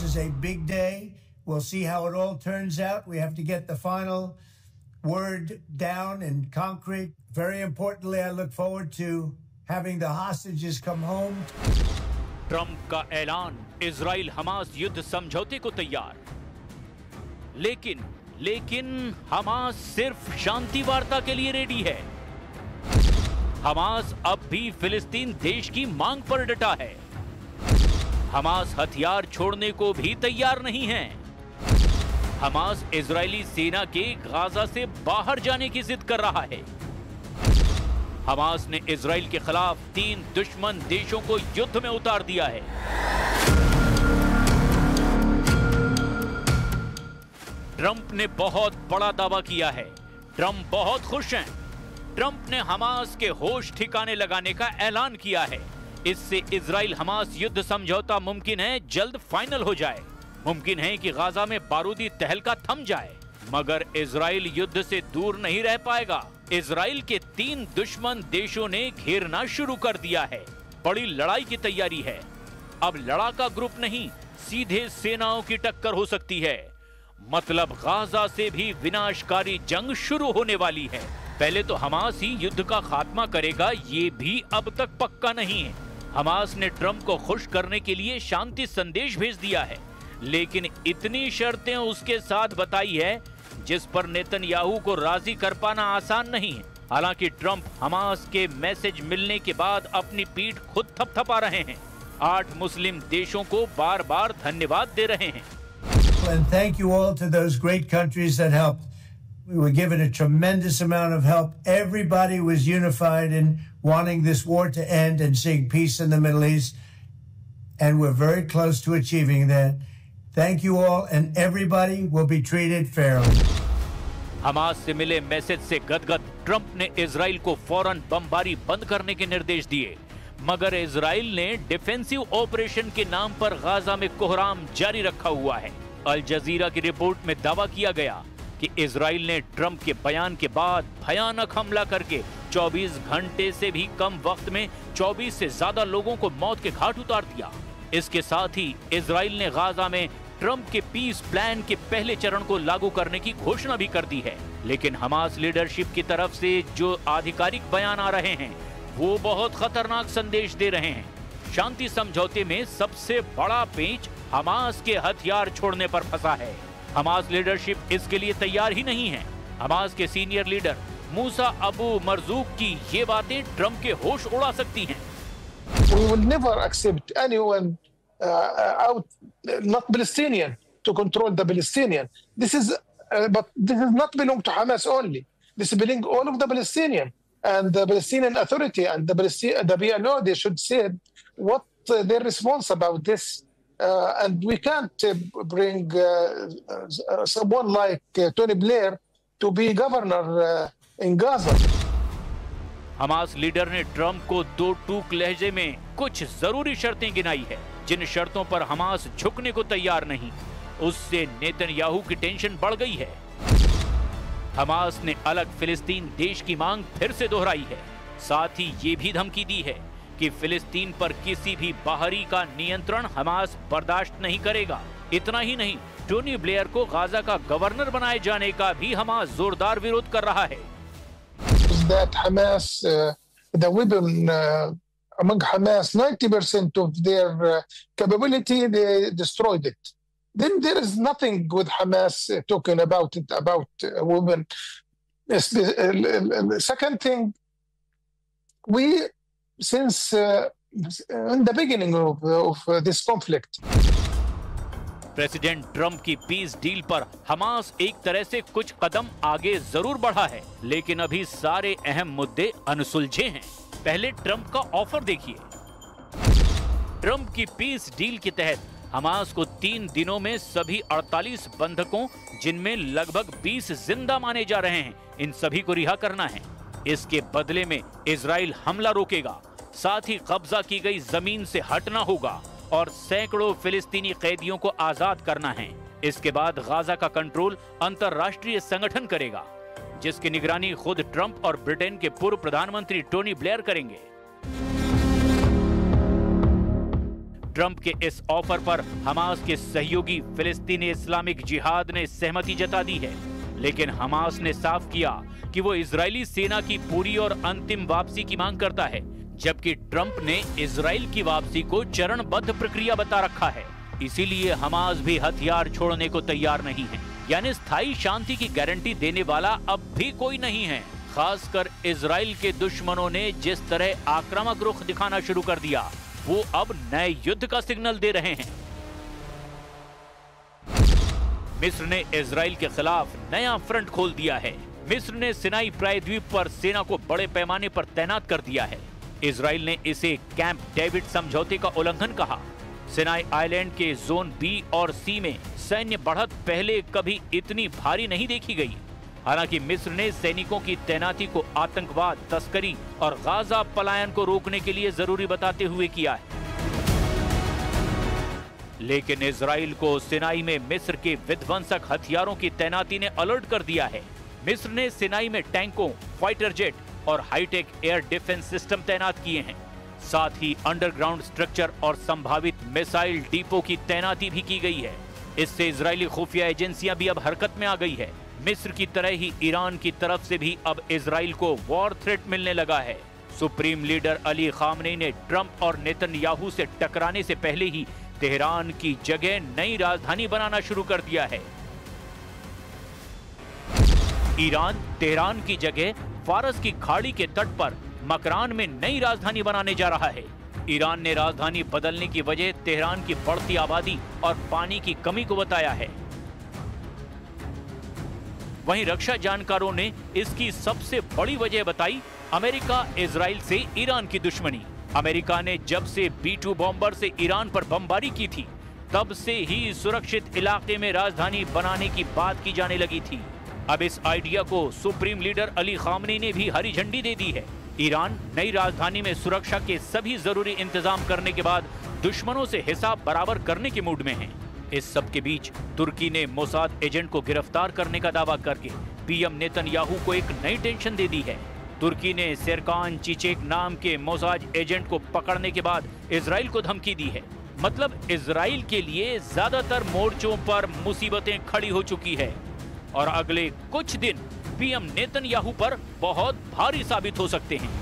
is a big day. We'll see how it all turns out. We have to get the final word down in concrete. Very importantly, I look forward to having the hostages come home. Trump का ऐलान, Israel Hamas युद्ध समझौते को तैयार। लेकिन Hamas सिर्फ शांति वार्ता के लिए रेडी है। हमास अब भी फिलिस्तीन देश की मांग पर डटा है। हमास हथियार छोड़ने को भी तैयार नहीं है। हमास इजरायली सेना के गाजा से बाहर जाने की जिद कर रहा है। हमास ने इजराइल के खिलाफ 3 दुश्मन देशों को युद्ध में उतार दिया है। ट्रंप ने बहुत बड़ा दावा किया है। ट्रंप बहुत खुश हैं। ट्रंप ने हमास के होश ठिकाने लगाने का ऐलान किया है। इससे इजराइल हमास युद्ध समझौता मुमकिन है जल्द फाइनल हो जाए। मुमकिन है कि गाजा में बारूदी तहलका थम जाए, मगर इजराइल युद्ध से दूर नहीं रह पाएगा। इजराइल के 3 दुश्मन देशों ने घेरना शुरू कर दिया है। बड़ी लड़ाई की तैयारी है। अब लड़ाका ग्रुप नहीं, सीधे सेनाओं की टक्कर हो सकती है। मतलब गाजा से भी विनाशकारी जंग शुरू होने वाली है। पहले तो हमास ही युद्ध का खात्मा करेगा, ये भी अब तक पक्का नहीं है। हमास ने ट्रंप को खुश करने के लिए शांति संदेश भेज दिया है, लेकिन इतनी शर्तें उसके साथ बताई है जिस पर नेतन्याहू को राजी कर पाना आसान नहीं है। हालांकि ट्रंप हमास के मैसेज मिलने के बाद अपनी पीठ खुद थपथपा रहे हैं। 8 मुस्लिम देशों को बार-बार धन्यवाद दे रहे हैं। And thank you all to those great countries that helped. We were given a tremendous amount of help. Everybody was unified in wanting this war to end and seeing peace in the Middle East. And we're very close to achieving that. Thank you all, and everybody will be treated fairly. Hamas से मिले message से गदगद Trump ने Israel को फौरन बमबारी बंद करने के निर्देश दिए, मगर इजराइल ने डिफेंसिव ऑपरेशन के नाम पर गाजा में कोहराम जारी रखा हुआ है। अल जजीरा की रिपोर्ट में दावा किया गया कि इजराइल ने ट्रंप के बयान के बाद भयानक हमला करके 24 घंटे से भी कम वक्त में 24 से ज्यादा लोगों को मौत के घाट उतार दिया। इसके साथ ही इजराइल ने गाजा में ट्रंप के पीस प्लान के पहले चरण को लागू करने की घोषणा भी कर दी है। लेकिन हमास लीडरशिप की तरफ से जो आधिकारिक बयान आ रहे हैं वो बहुत खतरनाक संदेश दे रहे हैं। शांति समझौते में सबसे बड़ा पेंच हमास के हथियार छोड़ने पर फंसा है। हमास लीडरशिप इसके लिए तैयार ही नहीं है। हमास के सीनियर लीडर मूसा अबू मरजूक की ये बातें ट्रंप के होश उड़ा सकती हैं। We will never accept anyone not Palestinian to control the Palestinian. But this is not belong to Hamas only. This belong all of the Palestinian and the Palestinian Authority and the PLO. They should say what their response about this. And we can't bring someone like Tony Blair to be governor in Gaza. Hamas leader ने Trump को 2 टूक लहजे में कुछ जरूरी शर्तें गिनाई है, जिन शर्तों पर हमास झुकने को तैयार नहीं। उससे नेतन्याहू की टेंशन बढ़ गई है। हमास ने अलग फिलिस्तीन देश की मांग फिर से दोहराई है। साथ ही ये भी धमकी दी है कि फिलिस्तीन पर किसी भी बाहरी का नियंत्रण हमास बर्दाश्त नहीं करेगा। इतना ही नहीं, टोनी ब्लेयर को गाजा का गवर्नर बनाए जाने का भी हमास जोरदार विरोध कर रहा है। That Hamas, the weapon among Hamas, 90% of their capability, they destroyed it. Then there is nothing with Hamas talking about it, about women. Second thing, we, since in the beginning of this conflict, president Trump की peace deal पर Hamas एक तरह से कुछ कदम आगे जरूर बढ़ा है, लेकिन अभी सारे अहम मुद्दे अनसुलझे हैं। पहले ट्रंप का ऑफर देखिए। ट्रंप की पीस डील के तहत हमास को 3 दिनों में सभी 48 बंधकों, जिनमें लगभग 20 जिंदा माने जा रहे हैं, इन सभी को रिहा करना है। इसके बदले में इजराइल हमला रोकेगा, साथ ही कब्जा की गई जमीन से हटना होगा और सैकड़ों फिलिस्तीनी कैदियों को आजाद करना है। इसके बाद गाजा का कंट्रोल अंतरराष्ट्रीय संगठन करेगा, जिसकी निगरानी खुद ट्रंप और ब्रिटेन के पूर्व प्रधानमंत्री टोनी ब्लेयर करेंगे। ट्रंप के इस ऑफर पर हमास के सहयोगी फिलिस्तीनी इस्लामिक जिहाद ने सहमति जता दी है, लेकिन हमास ने साफ किया कि वो इजरायली सेना की पूरी और अंतिम वापसी की मांग करता है, जबकि ट्रंप ने इजराइल की वापसी को चरणबद्ध प्रक्रिया बता रखा है। इसीलिए हमास भी हथियार छोड़ने को तैयार नहीं है, यानी स्थायी शांति की गारंटी देने वाला अब भी कोई नहीं है। खासकर इजराइल के दुश्मनों ने जिस तरह आक्रामक रुख दिखाना शुरू कर दिया, वो अब नए युद्ध का सिग्नल दे रहे हैं। मिस्र ने इजराइल के खिलाफ नया फ्रंट खोल दिया है। मिस्र ने सिनाई प्रायद्वीप पर सेना को बड़े पैमाने पर तैनात कर दिया है। इजराइल ने इसे कैंप डेविड समझौते का उल्लंघन कहा। सिनाई आइलैंड के जोन बी और सी में सैन्य बढ़त पहले कभी इतनी भारी नहीं देखी गई। हालांकि मिस्र ने सैनिकों की तैनाती को आतंकवाद, तस्करी और गाजा पलायन को रोकने के लिए जरूरी बताते हुए किया है। लेकिन इजराइल को सिनाई में मिस्र के विध्वंसक हथियारों की तैनाती ने अलर्ट कर दिया है। मिस्र ने सिनाई में टैंकों, फाइटर जेट और हाईटेक एयर डिफेंस सिस्टम तैनात किए हैं। साथ ही अंडरग्राउंड स्ट्रक्चर और संभावित मिसाइल डिपो की तैनाती भी की गई है। इससे इजरायली खुफिया एजेंसियां भी अब हरकत में आ गई है। मिस्र की तरह ही ईरान की तरफ से भी अब इजराइल को वॉर थ्रेट मिलने लगा है। सुप्रीम लीडर अली खामनेई ने ट्रंप और नेतन्याहू से टकराने से पहले ही तेहरान की जगह नई राजधानी बनाना शुरू कर दिया है। ईरान तेहरान की जगह फारस की खाड़ी के तट पर मकरान में नई राजधानी बनाने जा रहा है। ईरान ने राजधानी बदलने की वजह तेहरान की बढ़ती आबादी और पानी की कमी को बताया है। वहीं रक्षा जानकारों ने इसकी सबसे बड़ी वजह बताई अमेरिका इजराइल से ईरान की दुश्मनी। अमेरिका ने जब से B-2 बॉम्बर से ईरान पर बमबारी की थी, तब से ही सुरक्षित इलाके में राजधानी बनाने की बात की जाने लगी थी। अब इस आइडिया को सुप्रीम लीडर अली खामनेई ने भी हरी झंडी दे दी है। ईरान नई राजधानी में सुरक्षा के सभी जरूरी इंतजाम करने के बाद दुश्मनों से हिसाब बराबर करने के मूड में है। इस सब के बीच तुर्की ने मोसाद एजेंट को गिरफ्तार करने का दावा करके पीएम नेतन्याहू को एक नई टेंशन दे दी है। तुर्की ने सेरकान चीचेक नाम के मोसाद एजेंट को पकड़ने के बाद इजराइल को धमकी दी है। मतलब इजराइल के लिए ज्यादातर मोर्चों पर मुसीबतें खड़ी हो चुकी है और अगले कुछ दिन पीएम नेतन्याहू पर बहुत भारी साबित हो सकते हैं।